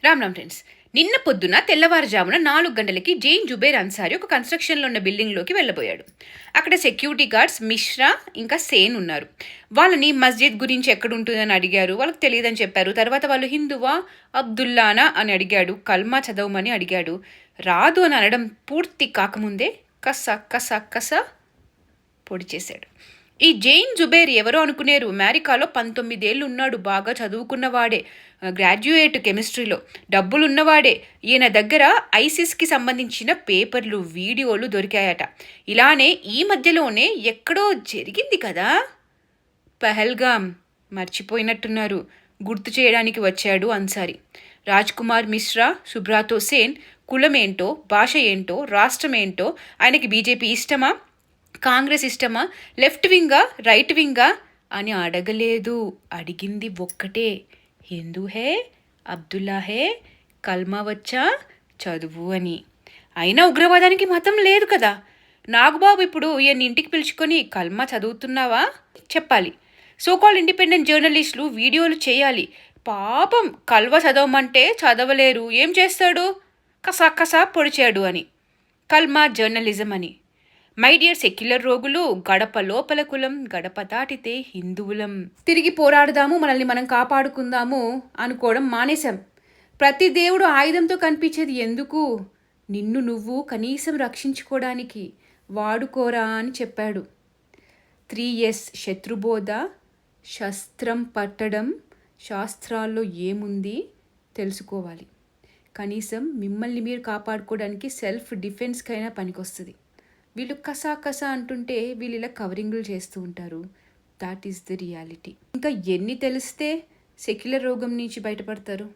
Ram Ram friends. నిన్న పొద్దున తెల్లవారుజామున 4 గంటలకి జైన్ జుబేర్ అన్సారీ ఒక కన్స్ట్రక్షన్లో ఉన్న బిల్డింగ్లోకి వెళ్ళబోయాడు. అక్కడ సెక్యూరిటీ గార్డ్స్ మిశ్రా ఇంకా సేన్ ఉన్నారు. వాళ్ళని మస్జిద్ గురించి ఎక్కడుంటుందని అడిగారు. వాళ్ళకి తెలియదని చెప్పారు. తర్వాత వాళ్ళు హిందువా అబ్దుల్లానా అని అడిగాడు. కల్మా చదవమని అడిగాడు. రాదు అని అనడం పూర్తి కాకముందే కస కస కస పొడి చేశాడు. ఈ జైన్ జుబేర్ ఎవరో అనుకునేరు. అమెరికాలో 19 ఏళ్ళు ఉన్నాడు. బాగా చదువుకున్నవాడే, గ్రాడ్యుయేట్ కెమిస్ట్రీలో, డబ్బులున్నవాడే. ఈయన దగ్గర ఐసిస్కి సంబంధించిన పేపర్లు, వీడియోలు దొరికాయట. ఇలానే ఈ మధ్యలోనే ఎక్కడో జరిగింది కదా పహల్గామ్. మర్చిపోయినట్టున్నారు. గుర్తు చేయడానికి వచ్చాడు అన్సారీ. రాజ్ కుమార్ మిశ్రా సుబ్రాతో సేన్ కులమేంటో, భాష ఏంటో, రాష్ట్రం ఏంటో, ఆయనకి బీజేపీ ఇష్టమా, కాంగ్రెస్ ఇష్టమా, లెఫ్ట్ వింగా రైట్ వింగా అని అడగలేదు. అడిగింది ఒక్కటే, హిందూ హే, అబ్దుల్లా హే, కల్మా వచ్చా, చదువు అని. అయినా ఉగ్రవాదానికి మతం లేదు కదా. నాగబాబు ఇప్పుడు ఈయన ఇంటికి పిలుచుకొని కల్మా చదువుతున్నావా చెప్పాలి. సోకాల్ ఇండిపెండెంట్ జర్నలిస్టులు వీడియోలు చేయాలి. పాపం కల్వా చదవమంటే చదవలేరు. ఏం చేస్తాడు? కసా కసా పొడిచాడు అని. కల్మా జర్నలిజం అని. మై డియర్ సెక్యులర్ రోగులు, గడప లోపల కులం, గడప దాటితే హిందువులం. తిరిగి పోరాడదాము, మనల్ని మనం కాపాడుకుందాము అనుకోవడం మానేశాం. ప్రతి దేవుడు ఆయుధంతో కనిపించేది ఎందుకు? నిన్ను నువ్వు కనీసం రక్షించుకోవడానికి వాడుకోరా అని చెప్పాడు. 3S శత్రుబోధ, శస్త్రం పట్టడం, శాస్త్రాల్లో ఏముంది తెలుసుకోవాలి. కనీసం మిమ్మల్ని మీరు కాపాడుకోవడానికి సెల్ఫ్ డిఫెన్స్కైనా పనికొస్తుంది. వీళ్ళు కసా కసా అంటుంటే వీళ్ళు ఇలా కవరింగ్లు చేస్తూ ఉంటారు. That is the reality. ఇంకా ఎన్ని తెలిస్తే సెక్యులర్ రోగం నుంచి బయటపడతారు?